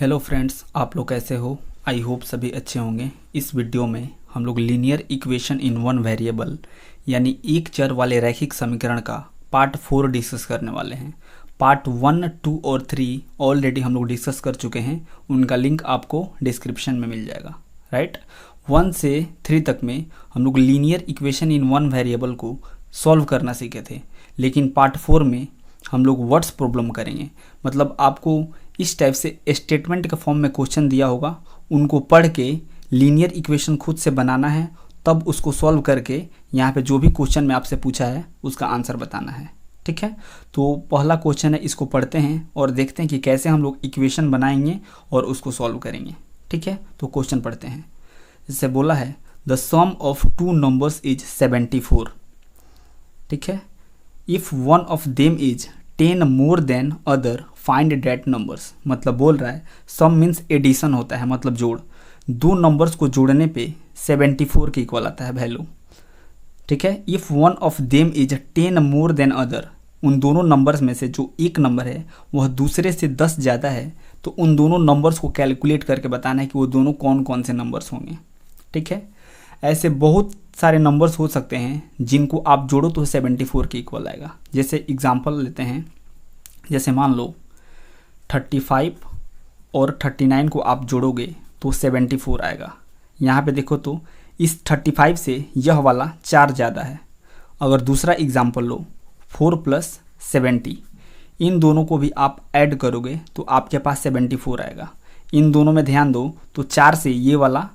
Hello friends, आप लोग कैसे हो? आई होप सभी अच्छे होंगे। इस वीडियो में हम लोग linear equation in one variable यानी एक चर वाले रैखिक समीकरण का पार्ट 4 डिस्कस करने वाले हैं। पार्ट 1, 2 और 3 ऑलरेडी हम लोग डिस्कस कर चुके हैं, उनका लिंक आपको डिस्क्रिप्शन में मिल जाएगा। राइट, 1 से 3 तक में हम लोग linear equation in one variable को सॉल्व करना सीखे थे, लेकिन पार्ट 4 में हम लोग वर्ड्स प्रॉब्लम करेंगे। मतलब आपको इस टाइप से स्टेटमेंट के फॉर्म में क्वेश्चन दिया होगा, उनको पढ़ के लीनियर इक्वेशन खुद से बनाना है, तब उसको सॉल्व करके यहाँ पे जो भी क्वेश्चन में आपसे पूछा है उसका आंसर बताना है। ठीक है, तो पहला क्वेश्चन है, इसको पढ़ते हैं और देखते हैं कि कैसे हम लोग इक्वेशन बनाएंगे और उसको सॉल्व करेंगे। ठीक है, तो क्वेश्चन पढ़ते हैं। जैसे बोला है the sum of two numbers is 74। ठीक है, if one of them is 10 more than other find that numbers. मतलब बोल रहा है सम मीन्स एडिशन होता है, मतलब जोड़। दो नंबर्स को जोड़ने पे 74 के इक्वल आता है वैल्यू। ठीक है, if one of them is 10 more than other, उन दोनों नंबर्स में से जो एक नंबर है वह दूसरे से 10 ज़्यादा है, तो उन दोनों नंबर्स को कैलकुलेट करके बताना है कि वो दोनों कौन कौन से नंबर्स होंगे। ठीक है, ऐसे बहुत सारे नंबर्स हो सकते हैं जिनको आप जोड़ो तो 74 के इक्वल आएगा। जैसे एग्जांपल लेते हैं, जैसे मान लो 35 और 39 को आप जोड़ोगे तो 74 आएगा। यहाँ पे देखो तो इस 35 से यह वाला 4 ज़्यादा है। अगर दूसरा एग्जांपल लो 4 + 70, इन दोनों को भी आप ऐड करोगे तो आपके पास 74 आएगा। इन दोनों में ध्यान दो तो 4 से ये वाला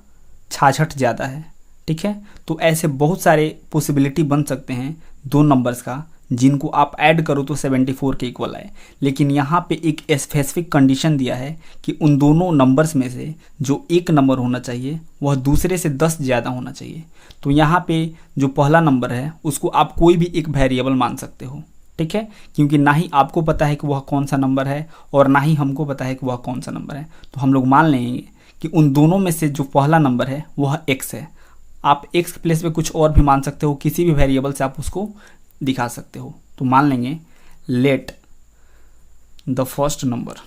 66 ज़्यादा है। ठीक है, तो ऐसे बहुत सारे पॉसिबिलिटी बन सकते हैं दो नंबर्स का, जिनको आप ऐड करो तो 74 के इक्वल आए। लेकिन यहाँ पे एक स्पेसिफिक कंडीशन दिया है कि उन दोनों नंबर्स में से जो एक नंबर होना चाहिए वह दूसरे से 10 ज़्यादा होना चाहिए। तो यहाँ पे जो पहला नंबर है उसको आप कोई भी एक वेरिएबल मान सकते हो। ठीक है, क्योंकि ना ही आपको पता है कि वह कौन सा नंबर है और ना ही हमको पता है कि वह कौन सा नंबर है, तो हम लोग मान लेंगे कि उन दोनों में से जो पहला नंबर है वह x है। आप x के प्लेस पे कुछ और भी मान सकते हो, किसी भी वेरिएबल से आप उसको दिखा सकते हो। तो मान लेंगे let the first number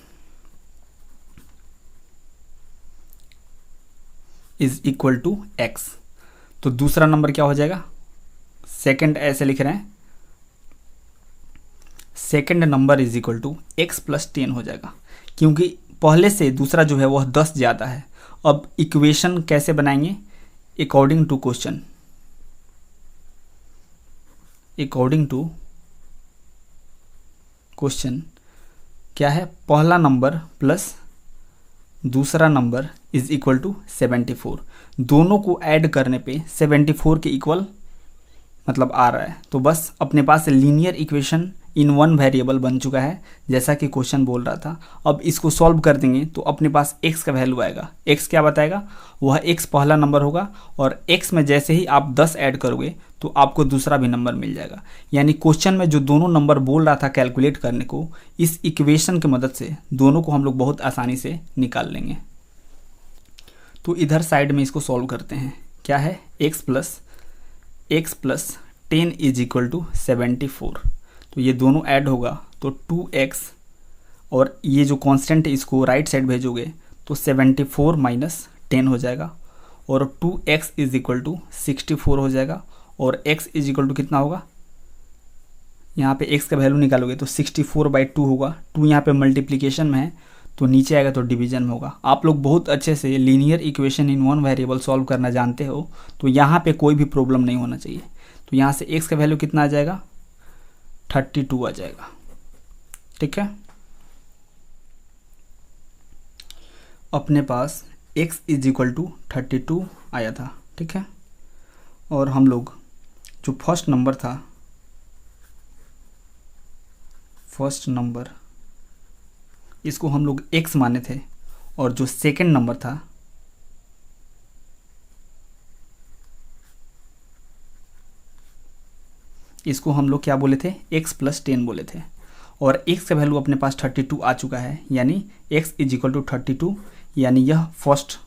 is equal to x। तो दूसरा नंबर क्या हो जाएगा? सेकंड, ऐसे लिख रहे हैं, second number is equal to x + 10 हो जाएगा, क्योंकि पहले से दूसरा जो है वह 10 ज़्यादा है। अब इक्वेशन कैसे बनाएंगे? According to question, according to question क्या है? पहला नंबर प्लस दूसरा नंबर इज इक्वल टू 74। दोनों को ऐड करने पे 74 के इक्वल मतलब आ रहा है। तो बस अपने पास linear equation in one variable बन चुका है, जैसा कि क्वेश्चन बोल रहा था। अब इसको सॉल्व कर देंगे तो अपने पास x का वैल्यू आएगा। x क्या बताएगा? वह x पहला नंबर होगा, और x में जैसे ही आप 10 ऐड करोगे तो आपको दूसरा भी नंबर मिल जाएगा। यानी क्वेश्चन में जो दोनों नंबर बोल रहा था कैलकुलेट करने को, इस इक्वेशन की मदद से दोनों को हम लोग बहुत आसानी से निकाल लेंगे। तो इधर साइड में इसको सॉल्व करते हैं। क्या है? x + 10 is equal to 74। तो ये दोनों ऐड होगा तो 2x, और ये जो कांस्टेंट है इसको राइट साइड भेजोगे तो 74 - 10 हो जाएगा, और 2x इज इक्वल टू 64 हो जाएगा, और x इज इक्वल टू कितना होगा? यहाँ पे x का वैल्यू निकालोगे तो 64/2 होगा। 2 यहाँ पे मल्टीप्लिकेशन में है तो नीचे आएगा तो डिवीजन में होगा। आप लोग बहुत अच्छे से linear equation in one variable solve करना जानते हो, तो यहाँ पे कोई भी प्रॉब्लम नहीं होना चाहिए। तो यहाँ से x का वैल्यू कितना आ जाएगा? 32 आ जाएगा। ठीक है, अपने पास x इज इक्वल टू 32 आया था। ठीक है, और हम लोग जो फर्स्ट नंबर था, फर्स्ट नंबर इसको हम लोग x माने थे, और जो सेकंड नंबर था इसको हम लोग क्या बोले थे? x + 10 बोले थे, और x का वैल्यू अपने पास 32 आ चुका है। यानी x इज इक्वल टू 32, यानी यह फर्स्ट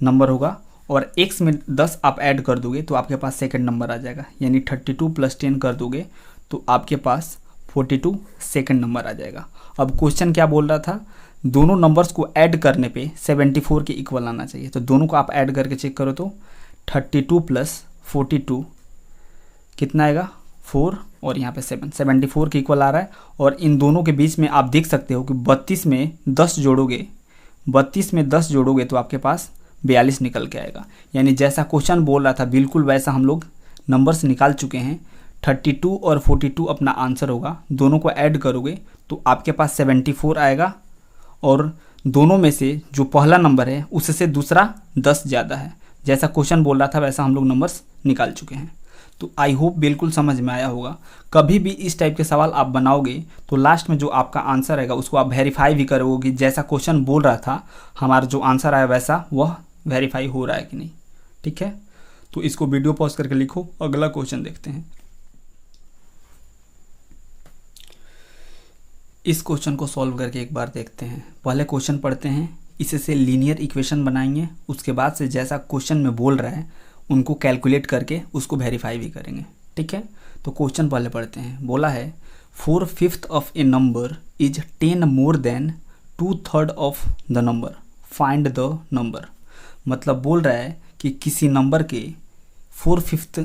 नंबर होगा, और x में 10 आप ऐड कर दोगे तो आपके पास सेकंड नंबर आ जाएगा। यानी 32 + 10 कर दोगे तो आपके पास 42 सेकंड नंबर आ जाएगा। अब क्वेश्चन क्या बोल रहा था? दोनों नंबर्स को ऐड करने पे 74 के इक्वल आना चाहिए। तो दोनों को आप ऐड करके चेक करो तो 32 + 42 कितना आएगा 4 और यहाँ पे 7, 74 के इक्वल आ रहा है। और इन दोनों के बीच में आप देख सकते हो कि 32 में 10 जोड़ोगे, 32 में 10 जोड़ोगे तो आपके पास 42 निकल के आएगा। यानी जैसा क्वेश्चन बोल रहा था बिल्कुल वैसा हम लोग नंबर्स निकाल चुके हैं। 32 और 42 अपना आंसर होगा। दोनों को ऐड करोगे तो आपके पास 74 आएगा और दोनों में से जो पहला नंबर है उससे दूसरा 10 ज़्यादा है। जैसा क्वेश्चन बोल रहा था वैसा हम लोग नंबर्स निकाल चुके हैं। तो आई होप बिल्कुल समझ में आया होगा। कभी भी इस टाइप के सवाल आप बनाओगे तो लास्ट में जो आपका आंसर आएगा उसको आप वेरीफाई भी करोगे कि जैसा क्वेश्चन बोल रहा था हमारा जो आंसर आया वैसा वह वेरीफाई हो रहा है कि नहीं। ठीक है, तो इसको वीडियो पॉज करके लिखो। अगला क्वेश्चन देखते हैं। इस क्वेश्चन को सॉल्व करके एक बार देखते हैं। पहले क्वेश्चन पढ़ते हैं, इससे लीनियर इक्वेशन बनाएंगे, उसके बाद से जैसा क्वेश्चन में बोल रहा है उनको कैलकुलेट करके उसको वेरीफाई भी करेंगे। ठीक है, तो क्वेश्चन पहले पढ़ते हैं। बोला है 4/5 of A number is 10 more then 2/3 of the number, find the number. मतलब बोल रहा है कि किसी नंबर के 4/5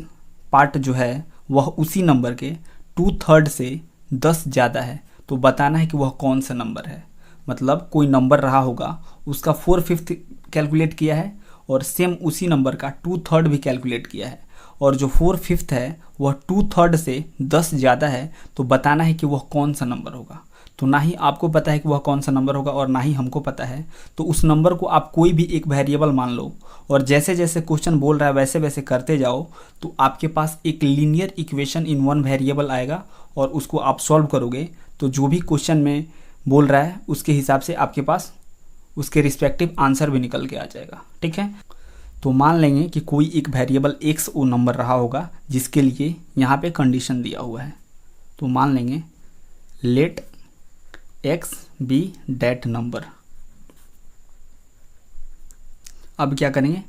पार्ट जो है वह उसी नंबर के 2/3 से 10 ज़्यादा है, तो बताना है कि वह कौन सा नंबर है। मतलब कोई नंबर रहा होगा उसका 4/5 कैलकुलेट किया है और सेम उसी नंबर का 2/3 भी कैलकुलेट किया है, और जो 4/5 है वह 2/3 से 10 ज़्यादा है, तो बताना है कि वह कौन सा नंबर होगा। तो ना ही आपको पता है कि वह कौन सा नंबर होगा और ना ही हमको पता है, तो उस नंबर को आप कोई भी एक वेरिएबल मान लो और जैसे जैसे क्वेश्चन बोल रहा है वैसे वैसे करते जाओ, तो आपके पास एक linear equation in one variable आएगा और उसको आप सॉल्व करोगे तो जो भी क्वेश्चन में बोल रहा है उसके हिसाब से आपके पास उसके रिस्पेक्टिव आंसर भी निकल के आ जाएगा। ठीक है, तो मान लेंगे कि कोई एक वेरिएबल एक्स वो नंबर रहा होगा जिसके लिए यहाँ पे कंडीशन दिया हुआ है। तो मान लेंगे let x be that number. अब क्या करेंगे,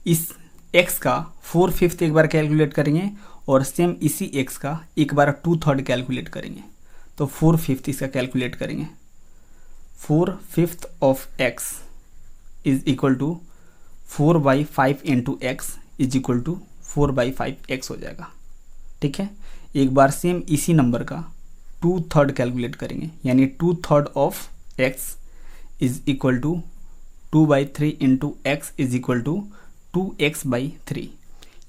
इस x का 4/5 एक बार कैलकुलेट करेंगे और सेम इसी x का एक बार 2/3 कैलकुलेट करेंगे। तो 4/5 इसका कैलकुलेट करेंगे। 4/5 of x is equal to 4/5 into x is equal to 4/5x हो जाएगा। ठीक है, एक बार सेम इसी नंबर का 2/3 कैलकुलेट करेंगे, यानी 2/3 of x is equal to 2/3 into x is equal to 2x/3,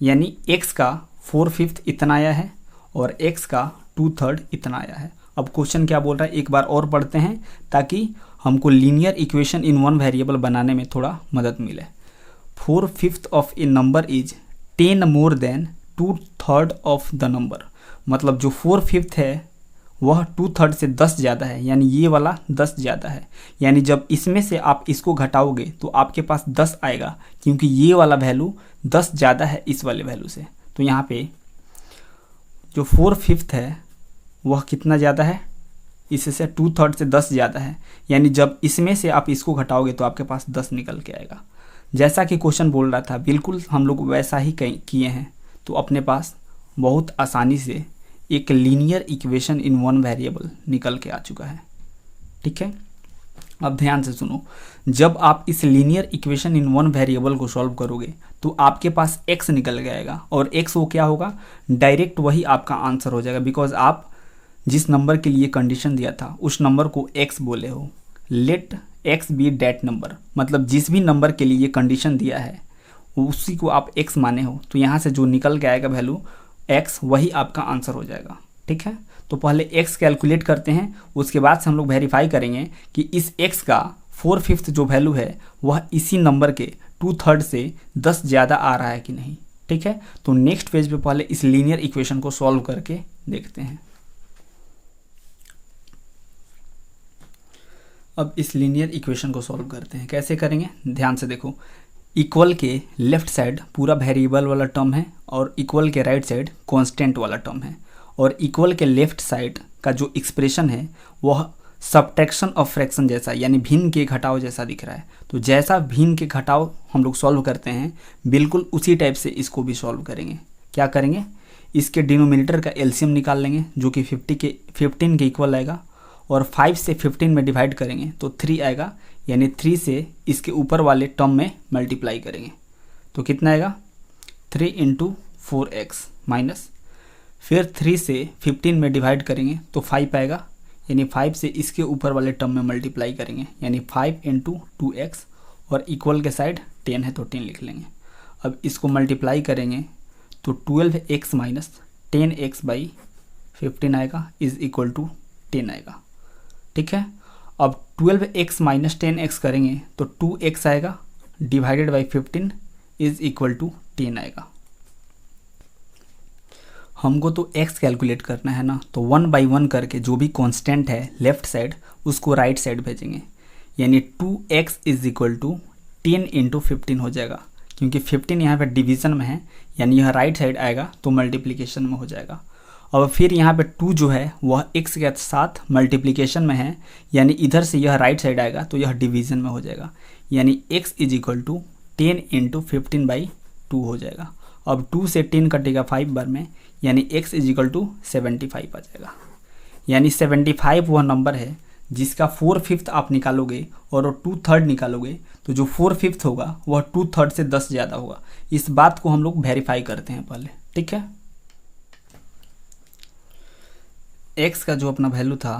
यानी x का 4/5 इतना आया है और x का 2/3 इतना आया है। अब क्वेश्चन क्या बोल रहा है एक बार और पढ़ते हैं ताकि हमको linear equation in one variable बनाने में थोड़ा मदद मिले। 4/5 of A number is 10 more then 2/3 of the number. मतलब जो 4/5 है वह 2/3 से 10 ज़्यादा है, यानी ये वाला 10 ज़्यादा है। यानी जब इसमें से आप इसको घटाओगे तो आपके पास 10 आएगा, क्योंकि ये वाला वैल्यू 10 ज़्यादा है इस वाले वैल्यू से। तो यहाँ पे जो 4/5 है वह कितना ज़्यादा है, इससे 2/3 से 10 ज़्यादा है, यानी जब इसमें से आप इसको घटाओगे तो आपके पास 10 निकल के आएगा। जैसा कि क्वेश्चन बोल रहा था बिल्कुल हम लोग वैसा ही किए हैं, तो अपने पास बहुत आसानी से एक linear equation in one variable निकल के आ चुका है। ठीक है, अब ध्यान से सुनो, जब आप इस linear equation in one variable को सॉल्व करोगे तो आपके पास x निकल के आएगा और x वो क्या होगा, डायरेक्ट वही आपका आंसर हो जाएगा, बिकॉज आप जिस नंबर के लिए कंडीशन दिया था उस नंबर को x बोले हो। Let x be that number, मतलब जिस भी नंबर के लिए ये कंडीशन दिया है उसी को आप x माने हो, तो यहाँ से जो निकल के आएगा वैल्यू x वही आपका आंसर हो जाएगा। ठीक है, तो पहले x कैलकुलेट करते हैं, उसके बाद से हम लोग वेरीफाई करेंगे कि इस x का 4/5 जो वैल्यू है वह इसी नंबर के 2/3 से 10 ज़्यादा आ रहा है कि नहीं। ठीक है, तो नेक्स्ट पेज पे पहले इस लीनियर इक्वेशन को सॉल्व करके देखते हैं। अब इस लीनियर इक्वेशन को सॉल्व करते हैं। कैसे करेंगे, ध्यान से देखो। इक्वल के लेफ्ट साइड पूरा वेरिएबल वाला टर्म है और इक्वल के राइट साइड कांस्टेंट वाला टर्म है, और इक्वल के लेफ्ट साइड का जो एक्सप्रेशन है वह सब्ट्रैक्शन ऑफ फ्रैक्शन जैसा, यानी भिन्न के घटाव जैसा दिख रहा है। तो जैसा भिन्न के घटाव हम लोग सॉल्व करते हैं बिल्कुल उसी टाइप से इसको भी सॉल्व करेंगे। क्या करेंगे, इसके डिनोमिनेटर का एलसीएम निकाल लेंगे जो कि 15 के इक्वल आएगा, और 5 से 15 में डिवाइड करेंगे तो 3 आएगा, यानी 3 से इसके ऊपर वाले टर्म में मल्टीप्लाई करेंगे तो कितना आएगा 3 इंटू 4x माइनस, फिर 3 से 15 में डिवाइड करेंगे तो 5 आएगा, यानी 5 से इसके ऊपर वाले टर्म में मल्टीप्लाई करेंगे यानी 5 इंटू 2x, और इक्वल के साइड 10 है तो 10 लिख लेंगे। अब इसको मल्टीप्लाई करेंगे तो 12x माइनस 10x बाई 15 आएगा इज इक्वल टू 10 आएगा। ठीक है, अब 12x माइनस 10x करेंगे तो 2x आएगा divided by 15 is equal to 10 आएगा। हमको तो x कैलकुलेट करना है ना, तो 1 बाई 1 करके जो भी कांस्टेंट है लेफ्ट साइड उसको राइट साइड भेजेंगे, यानी 2x is equal to 10 into 15 हो जाएगा, क्योंकि 15 यहाँ पे डिवीज़न में है यानी यह राइट साइड आएगा तो मल्टीप्लिकेशन में हो जाएगा। और फिर यहाँ पे 2 जो है वह x के साथ मल्टीप्लिकेशन में है, यानी इधर से यह राइट साइड आएगा तो यह डिवीज़न में हो जाएगा, यानी x is equal to 10 into 15 by 2 हो जाएगा। अब 2 से 10 कटेगा 5 बार में, यानी x इज इक्वल टू 75 आ जाएगा। यानी 75 वह नंबर है जिसका 4/5 आप निकालोगे और 2/3 निकालोगे तो जो 4/5 होगा वह 2/3 से 10 ज़्यादा होगा। इस बात को हम लोग वेरीफाई करते हैं पहले। ठीक है, x का जो अपना वैल्यू था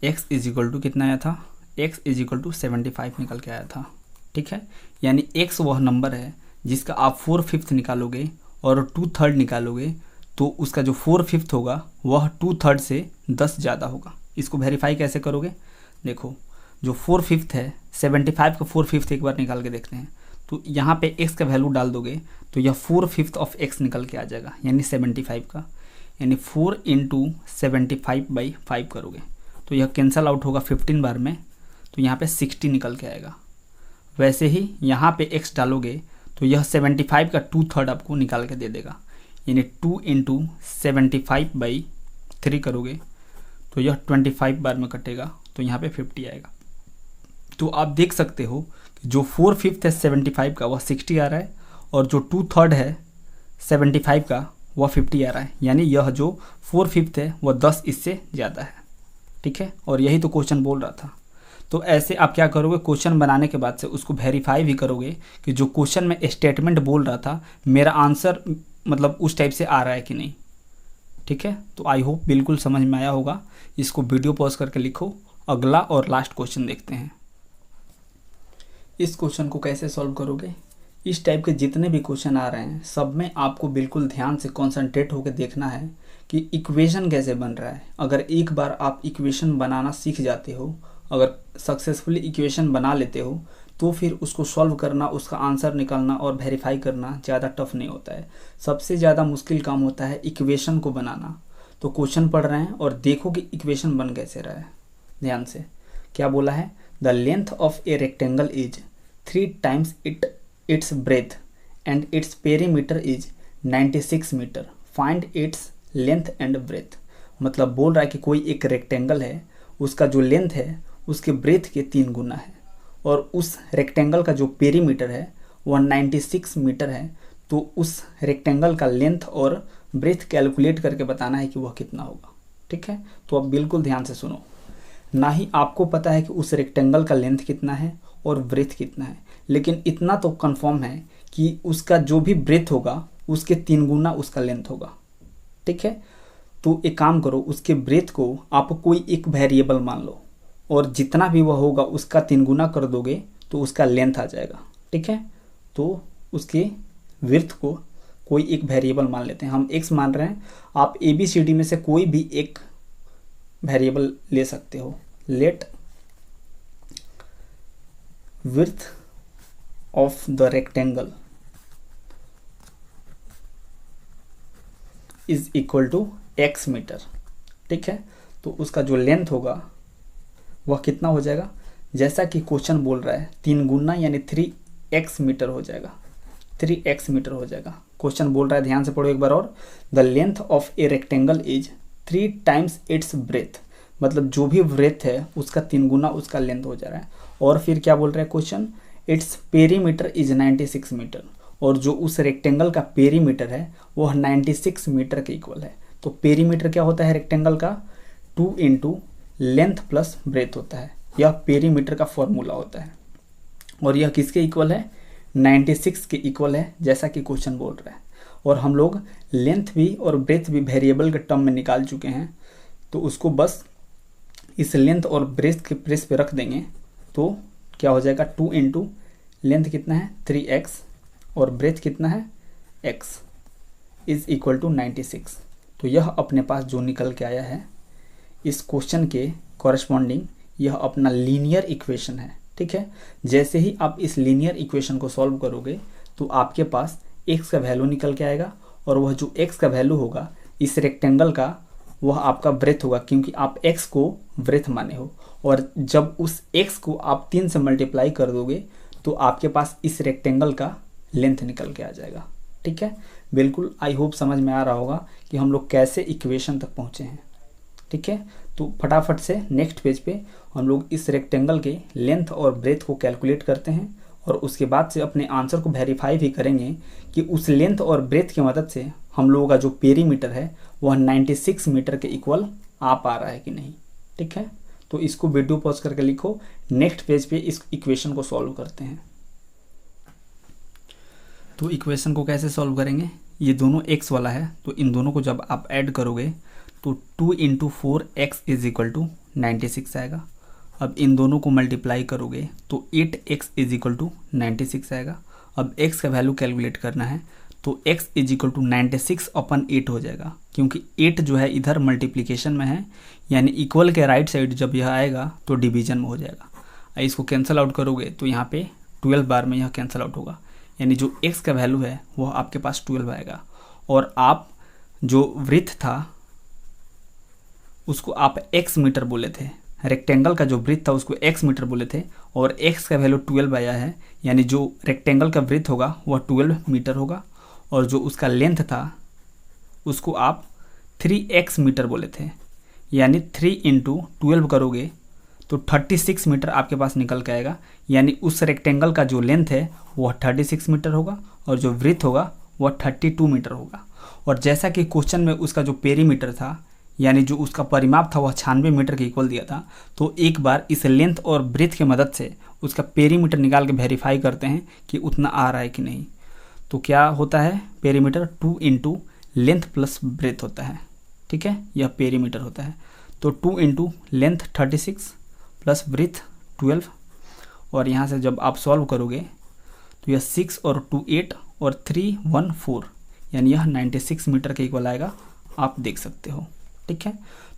x इज इक्वल टू कितना आया था, x इज इक्वल टू 75 निकल के आया था। ठीक है, यानी x वह नंबर है जिसका आप 4/5 निकालोगे और 2/3 निकालोगे तो उसका जो 4/5 होगा वह 2/3 से 10 ज़्यादा होगा। इसको वेरीफाई कैसे करोगे, देखो जो 4/5 है 75 का 4/5 एक बार निकाल के देखते हैं, तो यहाँ पे x का वैल्यू डाल दोगे तो यह 4/5 ऑफ x निकल के आ जाएगा, यानी 75 का, यानी 4 इंटू 75 बाई 5 करोगे तो यह कैंसल आउट होगा 15 बार में, तो यहाँ पे 60 निकल के आएगा। वैसे ही यहाँ पे x डालोगे तो यह 75 का 2/3 आपको निकाल के दे देगा, यानी 2 इंटू 75 बाई 3 करोगे तो यह 25 बार में कटेगा तो यहाँ पे 50 आएगा। तो आप देख सकते हो कि जो 4/5 है 75 का वह 60 आ रहा है और जो 2/3 है 75 का वह 50 आ रहा है, यानी यह जो 4/5 है वह 10 इससे ज़्यादा है। ठीक है, और यही तो क्वेश्चन बोल रहा था। तो ऐसे आप क्या करोगे, क्वेश्चन बनाने के बाद से उसको वेरीफाई भी करोगे कि जो क्वेश्चन में स्टेटमेंट बोल रहा था मेरा आंसर मतलब उस टाइप से आ रहा है कि नहीं। ठीक है, तो आई होप बिल्कुल समझ में आया होगा। इसको वीडियो पॉज करके लिखो। अगला और लास्ट क्वेश्चन देखते हैं। इस क्वेश्चन को कैसे सॉल्व करोगे, इस टाइप के जितने भी क्वेश्चन आ रहे हैं सब में आपको बिल्कुल ध्यान से कॉन्सेंट्रेट होकर देखना है कि इक्वेशन कैसे बन रहा है। अगर एक बार आप इक्वेशन बनाना सीख जाते हो, अगर सक्सेसफुली इक्वेशन बना लेते हो तो फिर उसको सॉल्व करना, उसका आंसर निकालना और वेरीफाई करना ज़्यादा टफ नहीं होता है। सबसे ज़्यादा मुश्किल काम होता है इक्वेशन को बनाना। तो क्वेश्चन पढ़ रहे हैं और देखो कि इक्वेशन बन कैसे रहा है। ध्यान से क्या बोला है, the length of a rectangle is 3 times its breadth and its perimeter is 96 metre, find its length and breadth. मतलब बोल रहा है कि कोई एक रेक्टेंगल है, उसका जो लेंथ है उसके ब्रेथ के 3 गुना है और उस रेक्टेंगल का जो पेरीमीटर है वह 96 मीटर है। तो उस रेक्टेंगल का लेंथ और ब्रेथ कैलकुलेट करके बताना है कि वह कितना होगा। ठीक है, तो अब बिल्कुल ध्यान से सुनो। ना ही आपको पता है कि उस रेक्टेंगल का लेंथ कितना है और ब्रेथ कितना है, लेकिन इतना तो कंफर्म है कि उसका जो भी ब्रेथ होगा उसके 3 गुना उसका लेंथ होगा। ठीक है, तो एक काम करो, उसके ब्रेथ को आप कोई एक वेरिएबल मान लो और जितना भी वह होगा उसका 3 गुना कर दोगे तो उसका लेंथ आ जाएगा। ठीक है, तो उसके विड्थ को कोई एक वेरिएबल मान लेते हैं, हम x मान रहे हैं। आप ABCD में से कोई भी एक वेरिएबल ले सकते हो। Let width of the rectangle is equal to x metre. ठीक है, तो उसका जो लेंथ होगा वह कितना हो जाएगा, जैसा कि क्वेश्चन बोल रहा है 3 गुना यानी 3x मीटर हो जाएगा, 3x मीटर हो जाएगा। क्वेश्चन बोल रहा है, ध्यान से पढ़ो एक बार और, the length of a rectangle is 3 times its breath. मतलब जो भी ब्रेथ है उसका 3 गुना उसका लेंथ हो जा रहा है। और फिर क्या बोल रहा है question, its perimeter is 96 metre, और जो उस रेक्टेंगल का पेरीमीटर है वह 96 मीटर के इक्वल है। तो पेरीमीटर क्या होता है रेक्टेंगल का, 2 इंटू लेंथ प्लस ब्रेथ होता है। यह पेरीमीटर का फॉर्मूला होता है और यह किसके इक्वल है, 96 के इक्वल है, जैसा कि क्वेश्चन बोल रहा है। और हम लोग लेंथ भी और ब्रेथ भी वेरिएबल के टर्म में निकाल चुके हैं, तो उसको बस इस लेंथ और ब्रेथ के प्लेस पे रख देंगे तो क्या हो जाएगा, 2 इंटू लेंथ कितना है 3x और ब्रेथ कितना है x इज इक्वल टू 96। तो यह अपने पास जो निकल के आया है इस क्वेश्चन के कॉरेस्पॉन्डिंग यह अपना लीनियर इक्वेशन है। ठीक है, जैसे ही आप इस लीनियर इक्वेशन को सॉल्व करोगे तो आपके पास x का वैल्यू निकल के आएगा और वह जो x का वैल्यू होगा इस रेक्टेंगल का वह आपका ब्रेथ होगा, क्योंकि आप x को ब्रेथ माने हो। और जब उस x को आप 3 से मल्टीप्लाई कर दोगे तो आपके पास इस रेक्टेंगल का लेंथ निकल के आ जाएगा। ठीक है, बिल्कुल आई होप समझ में आ रहा होगा कि हम लोग कैसे इक्वेशन तक पहुँचे हैं। ठीक है, तो फटाफट से नेक्स्ट पेज पे हम लोग इस रेक्टेंगल के लेंथ और ब्रेथ को कैलकुलेट करते हैं और उसके बाद से अपने आंसर को वेरीफाई भी करेंगे कि उस लेंथ और ब्रेथ की मदद से हम लोगों का जो पेरीमीटर है वह 96 मीटर के इक्वल आ पा रहा है कि नहीं। ठीक है, तो इसको वीडियो पॉज करके लिखो, नेक्स्ट पेज पे इस इक्वेशन को सॉल्व करते हैं। तो इक्वेशन को कैसे सॉल्व करेंगे, ये दोनों x वाला है तो इन दोनों को जब आप ऐड करोगे तो 2 into 4x is equal to 96 आएगा। अब इन दोनों को मल्टीप्लाई करोगे तो 8x इज इक्वल टू 96 आएगा। अब x का वैल्यू कैलकुलेट करना है तो x is equal to 96 upon 8 हो जाएगा, क्योंकि 8 जो है इधर मल्टीप्लिकेशन में है, यानी इक्वल के राइट साइड जब यह आएगा तो डिवीजन में हो जाएगा। इसको कैंसिल आउट करोगे तो यहाँ पे 12 बार में यह कैंसिल आउट होगा, यानी जो x का वैल्यू है वह आपके पास 12 आएगा। और आप जो ब्रेथ था उसको आप x मीटर बोले थे, रेक्टेंगल का जो ब्रेथ था उसको x मीटर बोले थे और x का वैल्यू 12 आया है, यानी जो रेक्टेंगल का ब्रेथ होगा वह 12 मीटर होगा और जो उसका लेंथ था उसको आप 3x मीटर बोले थे, यानी 3 इंटू 12 करोगे तो 36 मीटर आपके पास निकल के आएगा। यानी उस रेक्टेंगल का जो लेंथ है वह 36 मीटर होगा और जो ब्रेथ होगा वह 32 मीटर होगा। और जैसा कि क्वेश्चन में उसका जो पेरीमीटर था यानी जो उसका परिमाप था वह 96 मीटर के इक्वल दिया था, तो एक बार इस लेंथ और ब्रेथ की मदद से उसका पेरीमीटर निकाल के वेरीफाई करते हैं कि उतना आ रहा है कि नहीं। तो क्या होता है, perimeter 2 into length plus breadth होता है। ठीक है, यह पेरीमीटर होता है। तो 2 इंटू लेंथ 36 प्लस ब्रेथ 12 और यहाँ से जब आप सॉल्व करोगे तो यह 6 और 2 8 और 3 1 4 यानी यह 96 मीटर के इक्वल आएगा, आप देख सकते हो। ठीक है,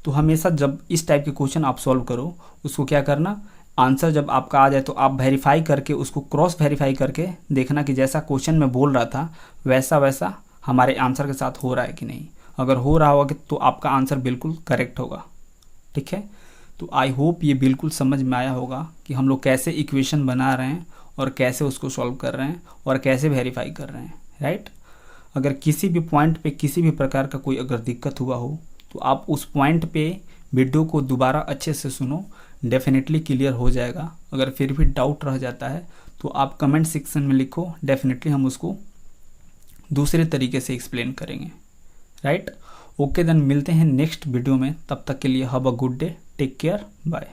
तो हमेशा जब इस टाइप के क्वेश्चन आप सॉल्व करो उसको क्या करना, आंसर जब आपका आ जाए तो आप वेरीफाई करके उसको क्रॉस वेरीफाई करके देखना कि जैसा क्वेश्चन में बोल रहा था वैसा वैसा हमारे आंसर के साथ हो रहा है कि नहीं। अगर हो रहा होगा तो आपका आंसर बिल्कुल करेक्ट होगा। ठीक है, तो आई होप ये बिल्कुल समझ में आया होगा कि हम लोग कैसे इक्वेशन बना रहे हैं और कैसे उसको सॉल्व कर रहे हैं और कैसे वेरीफाई कर रहे हैं। राइट, अगर किसी भी पॉइंट पे किसी भी प्रकार का कोई अगर दिक्कत हुआ हो तो आप उस पॉइंट पे वीडियो को दोबारा अच्छे से सुनो, डेफिनेटली क्लियर हो जाएगा। अगर फिर भी डाउट रह जाता है तो आप कमेंट सेक्शन में लिखो, डेफिनेटली हम उसको दूसरे तरीके से एक्सप्लेन करेंगे। राइट, ओके, देन मिलते हैं नेक्स्ट वीडियो में। तब तक के लिए have a good day, take care, bye.